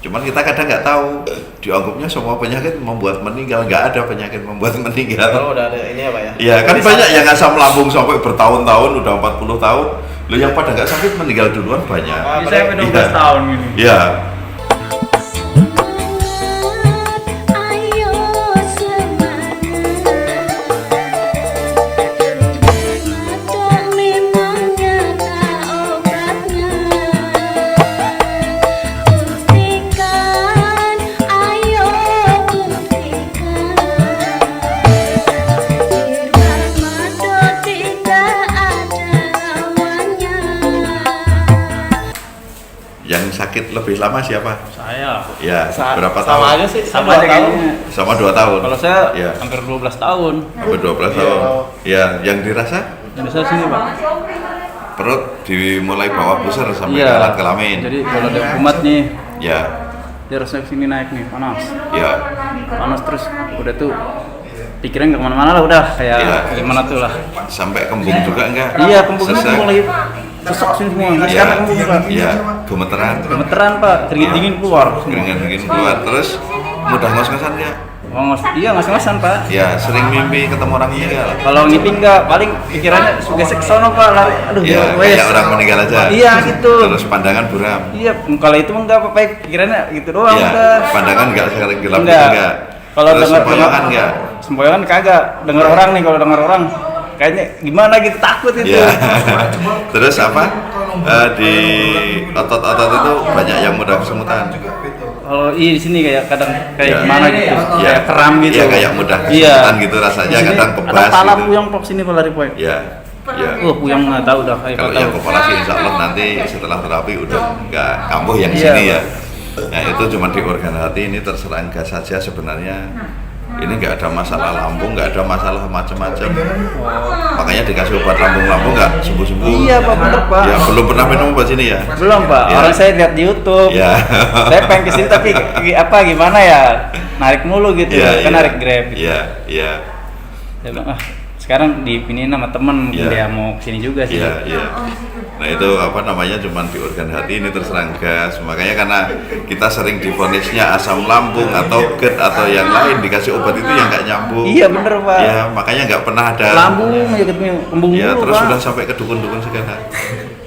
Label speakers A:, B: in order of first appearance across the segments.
A: Cuman kita kadang nggak tahu, dianggapnya semua penyakit membuat meninggal, nggak ada penyakit membuat meninggal.
B: Oh, udah ada ini ya Pak ya?
A: Iya kan banyak yang asam lambung sampai bertahun-tahun, udah 40 tahun. Loh yang pada nggak sakit meninggal duluan banyak.
C: Bisa sampai 12 tahun ini.
A: Iya. Yang sakit lebih lama siapa?
C: Saya.
A: Ya, berapa
B: Sama
A: tahun?
B: aja sih,
C: Sama aja kayaknya.
A: Sama 2 tahun.
C: Kalau saya
A: ya.
C: hampir 12 tahun.
A: Hampir 12 tahun. Ya, yang dirasa
C: Bisa sini Pak.
A: perut dimulai bawah pusar sampai
C: Iya.
A: ke alat kelamin.
C: Jadi kalau ada kumat nih,
A: Ya,
C: dia rasanya kesini naik nih, panas.
A: ya,
C: Panas terus udah tuh pikiran nggak kemana-mana lah udah kayak
A: Iya.
C: gimana tuh lah.
A: sampai kembung juga enggak?
C: Iya, kembungnya
A: Sesak.
C: kembung lagi sesek sini semua. Nah,
A: Iya,
C: sekarang kembung Pak.
A: iya, gemeteran.
C: Gemeteran Pak, keringet
A: Iya.
C: dingin keluar.
A: Keringat dingin keluar terus mudah ngos-ngosan ya.
C: Iya ngos-ngosan Pak.
A: Ya, sering mimpi ketemu orang meninggal.
C: Kalau ngimpi enggak, paling pikirannya gesek sono Pak lah. Aduh,
A: Ya,
C: wes.
A: kayak orang meninggal aja.
C: Iya gitu.
A: Terus pandangan buram.
C: Iya, kalau itu enggak apa-apa, pikirannya gitu doang
A: Ya,
C: udah.
A: pandangan enggak sering gelap gitu
C: Enggak.
A: enggak.
C: Kalau
A: Terus
C: dengar
A: sempoyongan enggak.
C: sempoyongan kagak. Dengar orang nih, kalau dengar orang kayaknya gimana gitu, takut itu.
A: Ya. Terus apa? Di otot-otot itu banyak yang mudah kesemutan.
C: Kalau di sini kayak kadang kayak
A: Ya.
C: gimana gitu,
A: Ya.
C: kayak kram gitu.
A: Iya, kayak mudah
C: Iya.
A: kesemutan gitu rasanya,
C: Di sini
A: kadang kebas
C: ada pala
A: gitu.
C: puyeng pok sini Pak lari poy.
A: Ya. Ya.
C: Puyeng nggak tahu dah kayak
A: Kalau
C: tahu.
A: yang kepala sih insya Allah nanti setelah terapi udah nggak kambuh yang
C: Iya,
A: sini ya.
C: Pak.
A: Nah itu cuma di organ hati, ini terserang gas saja sebenarnya. Ini nggak ada masalah lambung, nggak ada masalah macam-macam. Makanya dikasih obat lambung-lambung nggak sembuh-sembuh.
C: Iya Pak, bener Pak.
A: Ya belum pernah minum obat sini ya.
C: Belum Pak,
A: Ya.
C: orang saya lihat di YouTube.
A: Ya.
C: Saya pengen kesini tapi apa gimana ya, narik mulu gitu,
A: Ya,
C: kan
A: ya.
C: narik Grab. Gitu.
A: Iya, iya,
C: Saya bilang, sekarang dipinin sama temen, mungkin
A: Ya.
C: dia mau kesini juga sih.
A: iya, iya. Nah itu apa namanya cuman di organ hati ini terserang gas. Makanya karena kita sering divonisnya asam lambung atau GERD atau yang lain dikasih obat itu yang nggak nyambung.
C: Iya bener Pak.
A: Ya makanya nggak pernah ada.
C: Lambung aja ketemu kembung
A: Ya
C: mulu,
A: terus
C: Pak.
A: sudah sampai ke dukun-dukun segala.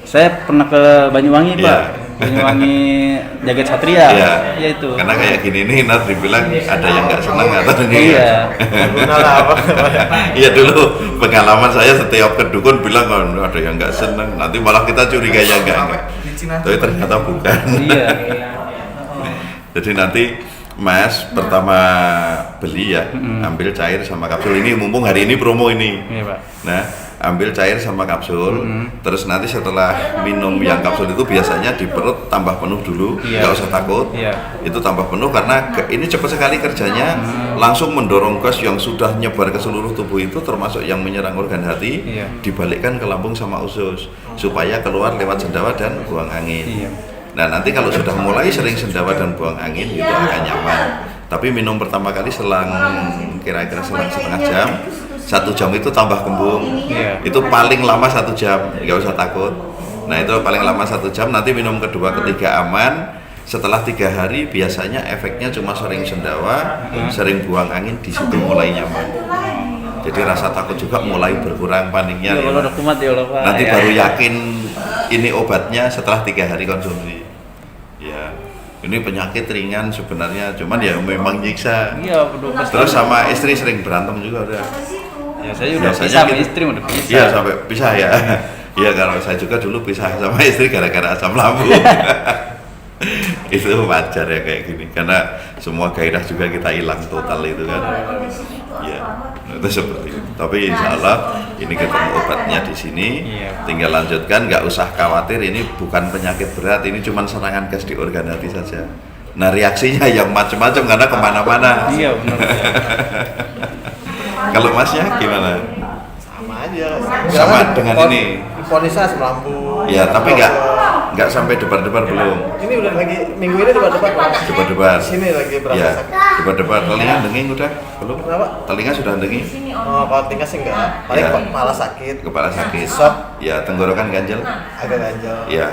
C: Saya pernah ke Banyuwangi
A: Iya.
C: Pak, Banyuwangi Jagat Satria.
A: Iya.
C: Iya itu.
A: Karena kayak gini nih, nanti dibilang ada yang nggak senang atau
C: Iya.
B: Guna lah apa?
A: Iya dulu pengalaman saya setiap ke dukun bilang oh, ada yang nggak senang, nanti malah kita curiga ya enggak. Tapi ternyata bukan.
C: Iya.
A: Jadi nanti Mas pertama beli ya, ambil cair sama kapsul ini mumpung hari ini promo ini.
C: Iya Pak.
A: Nah, ambil cair sama kapsul, terus nanti setelah minum yang kapsul itu biasanya di perut tambah penuh dulu,
C: Iya.
A: nggak usah takut.
C: Iya.
A: Itu tambah penuh karena ini cepat sekali kerjanya, langsung mendorong gas yang sudah nyebar ke seluruh tubuh itu, termasuk yang menyerang organ hati,
C: Iya.
A: dibalikkan ke lambung sama usus supaya keluar lewat sendawa dan buang angin.
C: Iya.
A: Nah nanti kalau sudah mulai sering sendawa dan buang angin itu akan nyaman. Tapi minum pertama kali selang kira-kira selang setengah jam, 1 jam itu tambah kembung.
C: Iya.
A: Itu paling lama 1 jam, nggak usah takut. Nah itu paling lama 1 jam. Nanti minum kedua, ketiga aman. Setelah 3 hari biasanya efeknya cuma sering sendawa, sering buang angin, di situ mulai nyaman. Jadi rasa takut juga mulai berkurang paniknya.
C: Iya, kalau udah kumat ya Allah Pak.
A: Nanti
C: Ya.
A: baru yakin ini obatnya setelah 3 hari konsumsi. Ya, ini penyakit ringan sebenarnya, cuman ya memang nyiksa.
C: Iya, 12
A: Terus
C: tahun.
A: sama istri sering berantem juga udah.
C: Ya saya udah
A: Biasanya
C: pisah sama
A: gitu.
C: istri udah pisah.
A: Iya sampai pisah ya. Iya kalau saya juga dulu pisah sama istri gara-gara asam lambung. Itu wajar ya kayak gini, karena semua gairah juga kita hilang total itu kan. Ya, itu seperti itu. Tapi insya Allah ini ketemu obatnya di sini.
C: Iya.
A: Tinggal lanjutkan, nggak usah khawatir. Ini bukan penyakit berat, ini cuma serangan gas di organ hati saja. Nah reaksinya yang macam-macam karena kemana-mana.
C: Iya benar.
A: Kalau masnya gimana?
B: Sama aja.
A: Sama dengan ini.
B: Ponisnya asam lambung.
A: Ya tapi nggak sampai debar-debar belum.
B: Ini udah lagi minggu ini debat-debat Mas.
A: Debar-debar.
B: Sini lagi berapa
A: Ya,
B: sakit?
A: debar-debar. Telinga denging udah belum?
B: Kenapa?
A: Telinga sudah denging.
B: Oh, kalau tingkat sih enggak. Paling
A: Ya.
B: kepala sakit.
A: Kepala sakit.
B: Sop.
A: Ya, tenggorokan ganjel.
B: Agak ganjel.
A: Ya,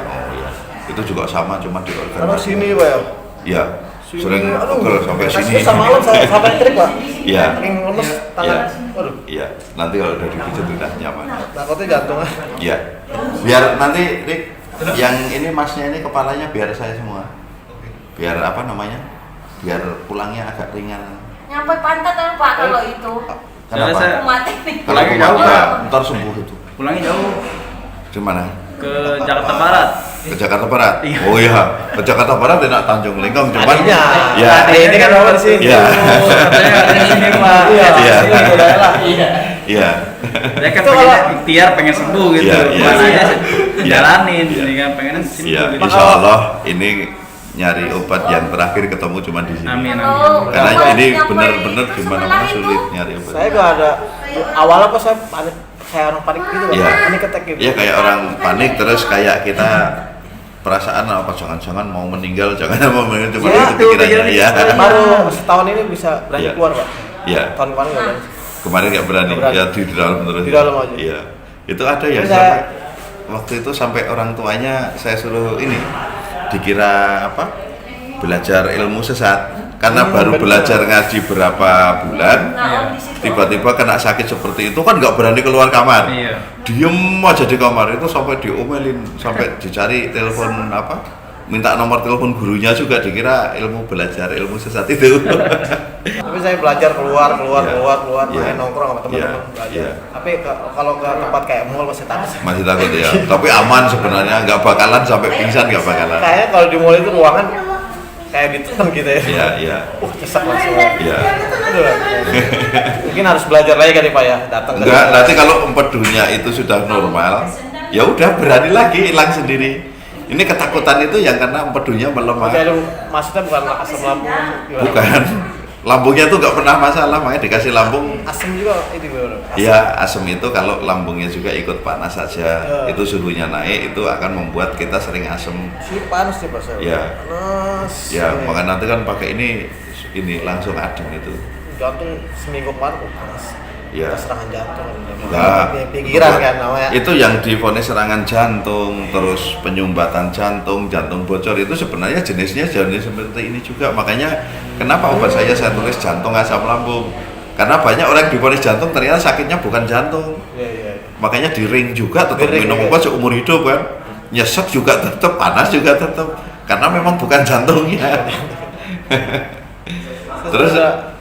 A: itu juga sama, cuma di organ.
B: Kalau sini Pak ya,
A: Ya, sering pegel sampai sini.
B: Susah malam sampai trik pak.
A: Iya.
B: Saking lemes tangan.
A: Iya.
B: Waduh.
A: Iya, nanti kalau udah dipijat udah nyaman.
B: Takutnya jantung.
A: Iya. Biar nanti Rik, yang ini masnya ini kepalanya biar saya semua. Biar apa namanya? Biar pulangnya agak ringan.
D: Nyampe pantat ya Pak kalau itu.
A: Kenapa?
C: Saya-
D: Mati nih.
A: Kalau
C: Pulangnya
A: kumat
C: jauh,
A: nggak,
C: Pak.
A: ntar sembuh itu.
C: Pulangnya jauh
A: Di mana?
C: ke Jakarta Barat.
A: Ke Jakarta Barat.
C: Iya.
A: Oh iya, ke Jakarta Barat enak Tanjung Lengkong cuman.
B: Adiknya.
A: Ya.
B: Ini kan lawan sini.
A: Iya.
C: Katanya ada di sini Pak.
B: Iya.
A: Iya.
B: Sini ke daerah.
A: Iya.
C: Saya kan
B: Itu
C: pengen
B: kalau-
C: ikhtiar pengen sembuh gitu.
A: Iya, iya.
C: Makanya
A: Iya.
C: jalanin,
A: Iya.
C: ini kan pengen sembuh
A: Iya,
C: gitu.
A: insya Allah ini nyari obat yang terakhir ketemu cuma di sini.
C: Amin, amin.
D: Kalau
A: Karena
D: obat
A: ini
D: nyampe
A: benar-benar
D: itu
A: gimana
D: sebelah
A: mana
D: itu.
A: sulit nyari obat.
B: Saya gak ada. Awalnya pas saya panik, kayak orang panik gitu pak.
A: Iya.
B: Panik attack gitu.
A: Iya kayak orang panik terus kayak kita perasaan apa jangan-jangan mau meninggal, jangan mau meninggal cuma
B: Iya,
A: itu pikirannya ya.
B: Baru setahun ini bisa berani
A: Iya.
B: keluar pak.
A: Iya.
B: Tahun kemarin nggak berani.
A: Kemarin nggak berani,
B: Nggak berani.
A: ya di dalam terus.
B: Di dalam aja.
A: Iya. Itu ada ya
B: Terus
A: sampai
B: saya-
A: waktu itu sampai orang tuanya saya suruh ini dikira apa? Belajar ilmu sesat karena baru
B: benar.
A: belajar ngaji berapa bulan.
D: Nah, di situ.
A: Tiba-tiba kena sakit seperti itu kan nggak berani keluar kamar,
C: Iya.
A: diem aja di kamar itu sampai diomelin, sampai dicari telepon apa, minta nomor telepon gurunya juga dikira ilmu belajar ilmu sesat itu.
B: Tapi saya belajar keluar
A: Iya. Iya.
B: main nongkrong sama teman-teman
A: Iya.
B: belajar.
A: Iya.
B: Tapi kalau ke tempat kayak mall masih takut.
A: Masih takut ya, tapi aman sebenarnya, nggak bakalan sampai pingsan, nggak bakalan.
B: Kayaknya kalau di mall itu ruangan kayak ditekan gitu ya.
A: Iya, iya,
B: Nyesek langsung.
A: iya.
B: Aduh. Mungkin harus belajar lagi kali pak ya, datang ke
A: Enggak, nanti kalau empedunya itu sudah normal, ya udah berani lagi hilang sendiri. Ini ketakutan itu yang karena empedunya melemah.
B: Oke, maksudnya bukan asam lambung gimana?
A: Bukan, lambungnya tuh nggak pernah masalah, makanya dikasih lambung.
B: Asam juga itu gimana?
A: Iya, asam itu kalau lambungnya juga ikut panas saja,
B: Ya.
A: itu suhunya naik, itu akan membuat kita sering asam.
B: Sih panas sih pak saya.
A: Iya.
B: Panas.
A: Ya, makanya nanti kan pakai ini langsung adem itu.
B: Jantung seminggu kemarin panas.
A: Iya.
B: Ada serangan jantung.
A: Enggak.
B: Pikiran kan namanya.
A: Itu yang divonis serangan jantung, terus penyumbatan jantung, jantung bocor itu sebenarnya jenisnya jenis seperti ini juga. Makanya kenapa obat saya tulis jantung asam lambung. Karena banyak orang divonis jantung ternyata sakitnya bukan jantung.
B: Iya iya.
A: Makanya di ring juga tetap
B: Di ring,
A: minum
B: iya.
A: obat seumur hidup kan. Nyesek juga tetap, panas juga tetap. Karena memang bukan jantungnya. Terus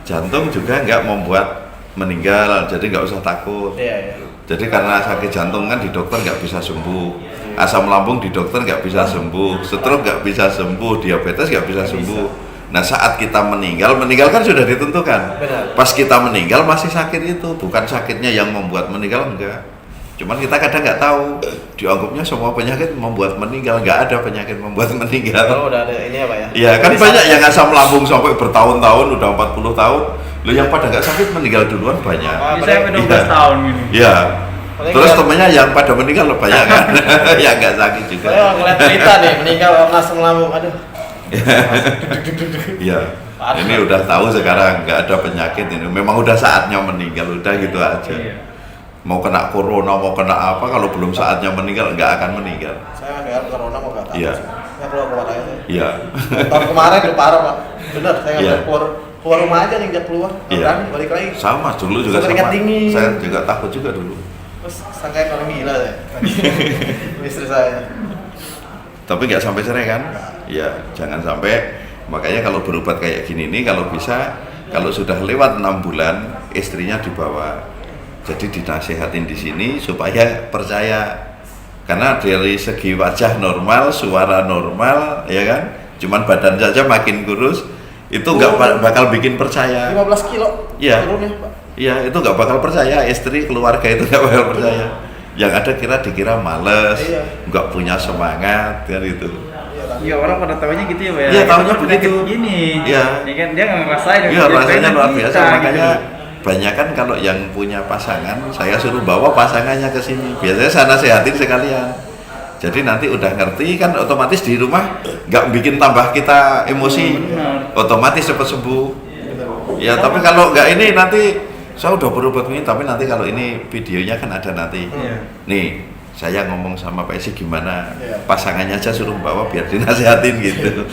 A: jantung juga nggak membuat meninggal, jadi nggak usah takut.
B: Iya iya.
A: Jadi karena sakit jantung kan di dokter nggak bisa sembuh, asam lambung di dokter nggak bisa sembuh, stroke nggak bisa sembuh, diabetes nggak bisa sembuh. Nah saat kita meninggal kan sudah ditentukan.
B: Benar.
A: Pas kita meninggal masih sakit itu, bukan sakitnya yang membuat meninggal enggak. Cuman kita kadang nggak tahu, dianggapnya semua penyakit membuat meninggal, nggak ada penyakit membuat meninggal.
B: Kalau udah ada ini apa ya?
A: Iya kan banyak yang asam lambung sampai bertahun-tahun, udah 40 tahun. Lo yang pada nggak sakit meninggal duluan banyak.
B: Ah,
C: Bisa sampai 12
A: Iya.
C: tahun gini.
A: Iya.
B: Paling
A: Terus
B: nggak-
A: temennya yang pada meninggal lo banyak kan? Yang nggak sakit juga.
B: Saya ngeliat berita nih meninggal karena asam lambung. Aduh.
A: Iya.
B: Parah.
A: Ini udah tahu sekarang nggak ada penyakit ini. Memang udah saatnya meninggal, udah gitu aja.
C: Iya.
A: Mau kena corona, mau kena apa, kalau belum saatnya meninggal nggak akan meninggal.
B: Saya kayak corona mau nggak tahu.
A: Iya.
B: Saya keluar rumah aja.
A: Iya.
B: Tahun kemarin udah parah pak. Bener, saya nggak
A: Iya.
B: boleh keluar rumah aja nih, nggak keluar. Nggak
A: Iya.
B: berani balik lagi.
A: Sama dulu juga
B: Keringat
A: sama.
B: dingin.
A: Saya juga takut juga dulu.
B: Terus sangkain orang gila saya. Istri saya.
A: Tapi nggak sampai cerai kan? Ya, jangan sampai. Makanya kalau berobat kayak gini nih, kalau bisa, kalau sudah lewat 6 bulan, istrinya dibawa. Jadi dinasihatin di sini supaya percaya. Karena dari segi wajah normal, suara normal, ya kan? Cuman badan saja makin kurus, itu nggak bakal bikin percaya.
B: 15 kilo
A: Iya.
B: turunnya pak.
A: Iya, itu nggak bakal percaya, istri, keluarga itu nggak bakal percaya. Yang ada dikira males,
B: Iya.
A: nggak punya semangat, kan itu.
B: Iya kan.
C: Iya orang pada tahunya gitu ya, Pak.
A: Iya, tahunya
C: Kita penyakit
A: begitu.
C: Gini.
A: Iya.
C: Ya kan dia nggak ngerasain.
A: Iya,
C: dia
A: rasanya
C: pengen
A: luar biasa,
C: kita,
A: makanya
C: gitu.
A: banyak kan kalau yang punya pasangan, saya suruh bawa pasangannya ke sini. Biasanya saya nasihatin sekalian. Jadi nanti udah ngerti kan, otomatis di rumah nggak bikin tambah kita emosi,
C: Benar.
A: otomatis cepat sembuh. Ya, tapi kalau nggak ini nanti saya udah berobat ini, tapi nanti kalau ini videonya kan ada nanti.
C: Iya.
A: Nih, saya ngomong sama Pak Isi gimana,
C: Iya.
A: pasangannya aja suruh bawa biar dinasehatin gitu.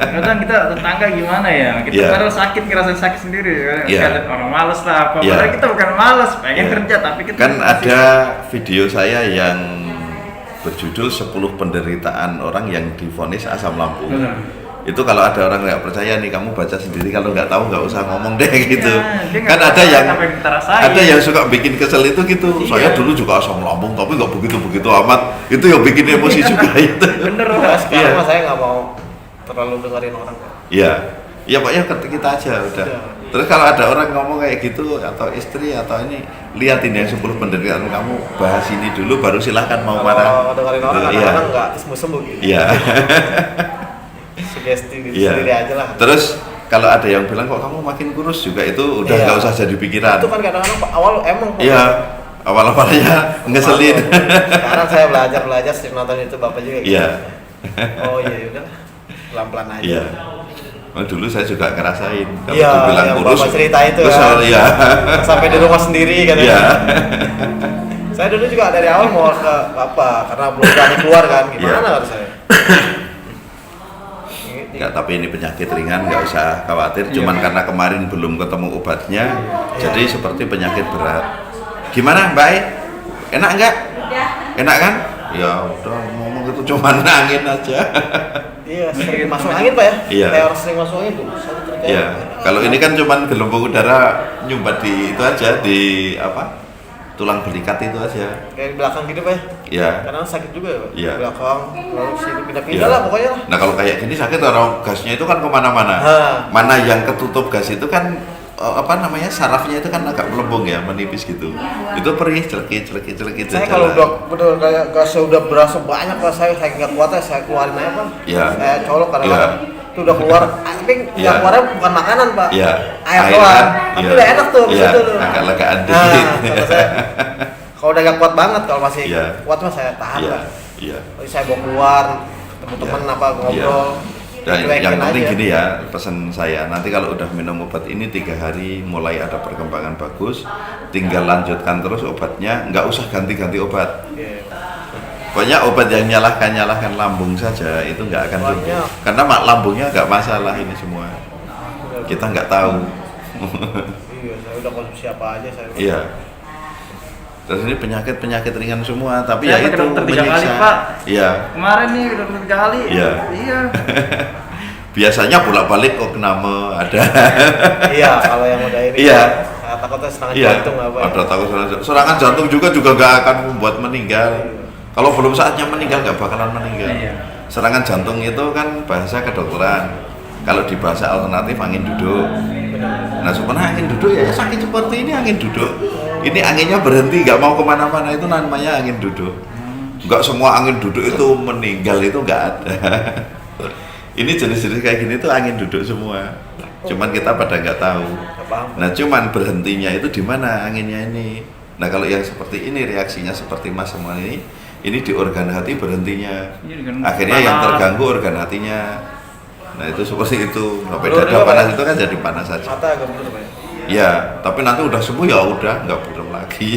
C: Kadang kita tetangga gimana ya, kita
A: Iya.
C: kadang sakit, ngerasain sakit sendiri.
A: Iya.
C: Kadang orang males lah apa,
A: Iya.
C: padahal kita bukan males, pengen
A: Iya.
C: kerja tapi kita
A: Kan
C: masih-
A: ada video saya yang berjudul 10 penderitaan orang yang divonis asam lambung.
C: Benar.
A: Itu kalau ada orang nggak percaya nih, kamu baca sendiri, kalau nggak tahu nggak usah ngomong deh gitu.
C: dia nggak
A: Kan ada
C: rasain
A: yang
C: apa yang kita rasain.
A: ada yang suka bikin kesel itu gitu.
C: Iya.
A: Saya dulu juga asam lambung tapi nggak begitu amat. Itu yang bikin emosi juga itu.
C: Bener
B: Nah,
C: Pak.
B: sekarang
A: Iya.
B: mah saya nggak mau terlalu dengerin orang.
A: Iya. Ya pokoknya kita aja udah.
B: Iya.
A: Terus kalau ada orang ngomong kayak gitu atau istri atau ini, liatin yang 10 penderitaan kamu, bahas ini dulu baru silahkan mau marah.
B: Kalau dengerin orang
A: Iya.
B: kadang-kadang nggak sembuh gitu.
A: Iya.
B: Sugesti gitu
A: Iya.
B: sendiri aja lah.
A: Terus kalau ada yang bilang kok kamu makin kurus juga, itu udah
B: Iya.
A: nggak usah jadi pikiran.
B: Itu kan kadang-kadang awal emang.
A: Iya. Awal-awalnya ngeselin.
B: Sekarang saya belajar sering nonton itu bapak juga. Gitu.
A: Iya.
B: Oh iya udah pelan-pelan aja.
A: Iya. Oh, dulu saya juga ngerasain kalau
B: Iya,
A: dibilang
B: yang
A: kurus.
B: bapak cerita itu
A: terus
B: kan.
A: iya.
B: Sampai di rumah sendiri katanya.
A: Iya.
B: Saya dulu juga dari awal mau ke bapak karena belum berani keluar kan. Gimana
A: Iya.
B: harus saya?
A: Enggak, tapi ini penyakit ringan, nggak usah khawatir. Cuman karena kemarin belum ketemu obatnya, jadi seperti penyakit berat. Gimana, Mbak? Enak nggak?
D: Udah.
A: Enak kan? Ya udah, ngomong itu cuman angin aja.
B: Iya, sering masuk angin pak ya?
A: Iya.
B: Kayak orang sering masuk angin tuh. Saya terkait.
A: Iya. Kalau ini kan cuman gelombang udara nyumbat di itu aja, di apa? Tulang belikat itu aja.
B: Kayak di belakang gitu pak ya?
A: Iya.
B: Karena sakit juga ya pak?
A: Iya.
B: Di belakang, lalu sini pindah-pindah
A: Iya.
B: lah pokoknya lah.
A: Nah kalau kayak gini sakit, orang gasnya itu kan kemana-mana.
B: Ha.
A: Mana yang ketutup gas itu kan apa namanya, sarafnya itu kan agak melembung ya, menipis gitu. Itu perih, celekit.
B: Saya kalau udah betul kayak gasnya udah berasa banyak pak, saya nggak kuat ya, saya keluarin aja pak.
A: Iya.
B: Saya colok karena
A: Iya.
B: itu udah keluar, tapi
A: Iya.
B: yang keluarnya bukan makanan pak.
A: Iya.
B: Air
A: Air
B: doang.
A: kan?
B: Tapi
A: Iya.
B: udah enak tuh.
A: Iya.
B: abis itu.
A: Agak legaan
B: Nah,
A: dikit.
B: kata saya, kalau udah nggak kuat banget, kalau masih
A: Iya.
B: kuat mah saya tahan
A: Iya.
B: pak.
A: Iya.
B: Jadi saya bawa keluar, ketemu temen
A: Iya.
B: apa ngobrol.
A: Dan
B: cuekin
A: yang penting
B: aja.
A: gini ya, pesan saya, nanti kalau udah minum obat ini 3 hari mulai ada perkembangan bagus, tinggal lanjutkan terus obatnya, nggak usah ganti-ganti obat.
B: Iya.
A: Pokoknya obat yang nyalahkan lambung saja itu nggak akan sembuh.
B: Banyak.
A: Karena lambungnya nggak masalah ini semua. Kita nggak tahu.
B: Iya, saya udah konsumsi apa aja saya.
A: Iya. Terus ini penyakit ringan semua, tapi
C: Saya
A: ya itu
C: pakai dokter 3 kali,
A: menyiksa.
C: Pak.
A: Iya.
C: Kemarin nih udah 3 kali.
A: Iya.
C: Iya.
A: Biasanya bolak-balik kok kenapa ada.
B: Iya, kalau yang udah ini.
A: Iya.
B: Saya takutnya serangan
A: Iya.
B: jantung apa ya.
A: Ada takut serangan jantung juga nggak akan membuat meninggal. Kalau belum saatnya meninggal nggak bakalan meninggal.
C: Iya.
A: Serangan jantung itu kan bahasa kedokteran. Kalau di bahasa alternatif angin duduk. Nah sebenarnya angin duduk ya sakit seperti ini angin duduk. Ini anginnya berhenti nggak mau kemana-mana, itu namanya angin duduk. Nggak semua angin duduk itu meninggal, itu nggak ada. Ini jenis-jenis kayak gini tuh angin duduk semua. Cuman kita pada nggak tahu.
B: Nggak paham.
A: Nah cuman berhentinya itu di mana anginnya ini. Nah kalau yang seperti ini reaksinya seperti Mas semua ini di organ hati berhentinya.
C: Iya, dengan
A: Akhirnya yang
C: panas.
A: terganggu organ hatinya. Nah itu seperti itu. Sampai
B: Blur
A: dada
B: juga,
A: panas
B: Pak.
A: itu kan jadi panas saja.
B: Mata agak blur pak ya.
A: Ya, tapi nanti udah sembuh ya udah nggak buram lagi.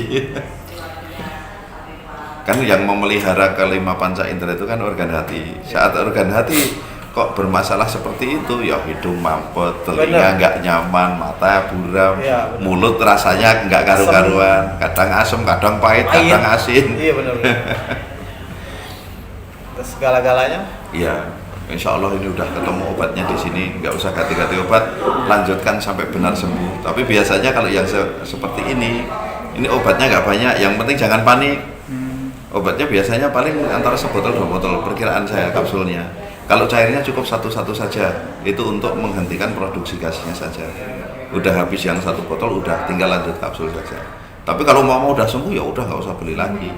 A: Kan yang memelihara kelima panca indera itu kan organ hati. Saat organ hati kok bermasalah seperti itu, ya hidung mampet, telinga
B: Bener.
A: nggak nyaman, mata buram,
B: Iya, bener.
A: mulut rasanya nggak karu-karuan, kadang asam, kadang pahit, kadang asin.
B: Iya benar. Terus segala-galanya.
A: Iya, insya Allah ini udah ketemu obatnya di sini, nggak usah ganti-ganti obat, lanjutkan sampai benar sembuh. Tapi biasanya kalau yang seperti ini obatnya nggak banyak, yang penting jangan panik. Obatnya biasanya paling antara sebotol 2 botol, perkiraan saya kapsulnya. Kalau cairnya cukup satu saja, itu untuk menghentikan produksi gasnya saja. Udah habis yang 1 botol, udah tinggal lanjut kapsul saja. Tapi kalau mau udah sembuh ya udah nggak usah beli lagi.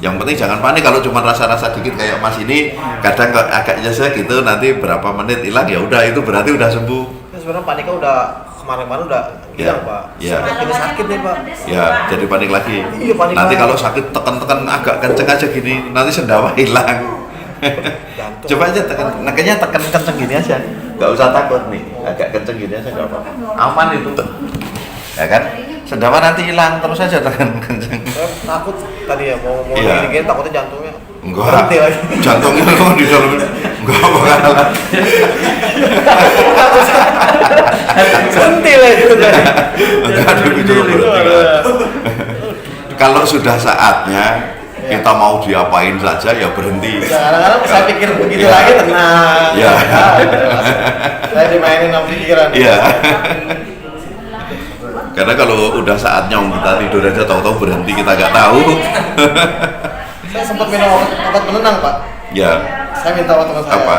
A: Yang penting jangan panik kalau cuma rasa-rasa dikit kayak Mas ini, kadang agak nyesek gitu, nanti berapa menit hilang ya udah itu berarti udah sembuh.
B: Ya, sebenarnya paniknya udah kemarin-kemarin udah hilang
A: Iya,
B: pak.
A: iya.
B: Saya kini sakit nih pak.
A: Ya, jadi panik lagi.
B: Iya, panik
A: Nanti
B: lagi.
A: kalau sakit tekan-tekan agak kenceng aja gini, nanti sendawa hilang.
B: Jantung.
A: Coba aja tekan, nakanya tekan kenceng gini aja. Nggak usah takut nih, agak kenceng gini aja nggak apa-apa. Aman itu. Ya kan? sendawa nanti hilang terus aja tekan kenceng.
B: Saya takut tadi ya mau
A: Iya.
B: gini takutnya jantungnya
A: Enggak,
B: berhenti lagi.
A: jantungnya kalau di dalam enggak bakalan.
B: Berhenti lagi udah.
A: Enggak ada gitu loh, berarti kan. Kalau sudah saatnya kita mau diapain saja ya berhenti.
B: Kadang-kadang saya pikir begitu
A: Iya.
B: lagi tenang.
A: Iya.
B: Saya dimainin sama pikiran.
A: Iya. Karena kalau udah saatnya kita tidur aja tahu-tahu berhenti kita nggak tahu.
B: Saya sempat minum obat penenang Pak.
A: Ya,
B: Saya minta sama teman saya.
A: apa?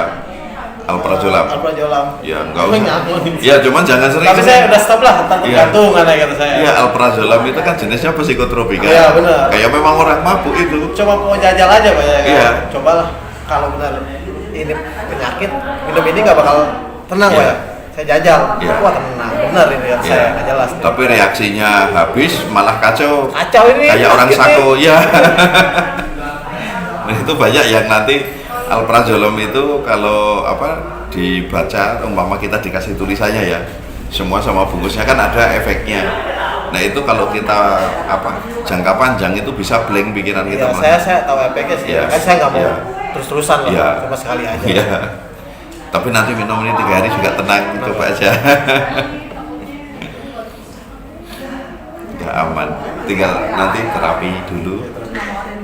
A: Alprazolam.
B: Alprazolam.
A: Ya, enggak usah.
B: Nyamun.
A: Ya, cuman jangan sering.
B: Tapi saya udah stop lah, ntar
A: Iya.
B: tergantung kan kata saya.
A: Iya, alprazolam itu kan jenisnya psikotropika.
B: Iya, benar.
A: Kayak memang orang mabuk itu.
B: Coba mau jajal aja Pak ya.
A: Iya.
B: Cobalah kalau benar ini penyakit, minum ini nggak bakal tenang Pak
A: Iya.
B: ya. Saya jajal.
A: Iya.
B: Wah tenang, benar ini ya. Saya nggak jelas.
A: Tapi reaksinya habis malah kacau.
B: Kacau ini.
A: Kayak orang
B: sakit nih.
A: sako, ya. Nah, itu banyak yang nanti alprazolam itu kalau dibaca umpama kita dikasih tulisannya ya, semua sama bungkusnya kan ada efeknya. Nah itu kalau kita jangka panjang itu bisa blank pikiran kita.
B: Iya, saya tahu efeknya sih.
A: Iya.
B: Kan saya nggak mau
A: Iya.
B: terus-terusan lah,
A: Iya.
B: cuma sekali aja.
A: Iya. Tapi nanti minum ini 3 hari juga tenang, coba aja. Nggak aman. Tinggal nanti terapi dulu.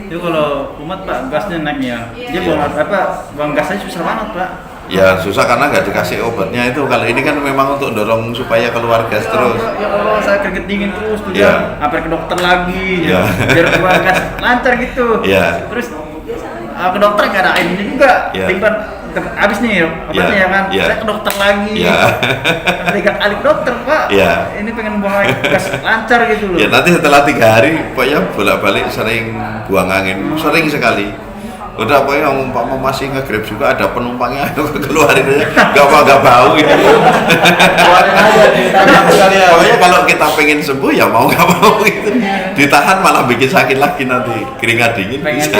C: Itu kalau umat Pak gasnya naiknya, dia buang gasnya susah banget Pak.
A: Ya susah karena nggak dikasih obatnya itu. Kalau ini kan memang untuk dorong supaya keluar gas terus.
C: Ya Allah, saya keringet dingin terus tuh
A: Iya.
C: dia, sampai ke dokter lagi,
A: Iya.
C: biar keluar gas lancar gitu.
A: Iya.
C: Terus ke dokter nggak ada ini juga,
A: Iya.
C: tiba habis nih obatnya
A: Iya.
C: ya kan,
A: Iya.
C: saya ke dokter lagi.
A: Iya.
C: 3 kali ke dokter Pak.
A: Iya.
C: Ini pengen buang gas lancar gitu loh.
A: Ya nanti setelah 3 hari pokoknya bolak-balik sering buang angin, sering sekali. Udah pokoknya umpama masih nge-grab juga ada penumpangnya keluarin aja, nggak bau gitu.
B: Keluarin aja ditahan sekalian.
A: Pokoknya kalau kita pengen sembuh ya mau nggak mau gitu. Ditahan malah bikin sakit lagi nanti, keringat dingin
C: Pengen
A: bisa.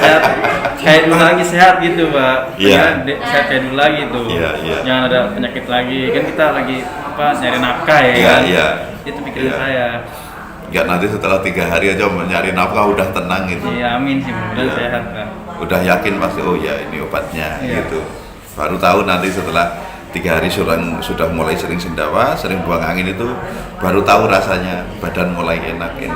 C: sehat kayak dulu lagi sehat gitu Pak.
A: Iya.
C: Pengen sehat kayak dulu lagi tuh.
A: Iya, iya.
C: Jangan ada penyakit lagi. Kan kita lagi nyari nafkah ya
A: Iya,
C: kan.
A: iya.
C: Itu pikiran
A: Iya.
C: saya.
A: Nggak nanti setelah 3 hari aja nyari nafkah udah tenang gitu.
C: Iya, amin sih, mudah-mudahan
A: Iya.
C: sehat Pak.
A: Udah yakin pasti oh ya ini obatnya
C: Iya.
A: gitu. Baru tahu nanti setelah 3 hari sudah mulai sering sendawa, sering buang angin itu baru tahu rasanya badan mulai enak gitu.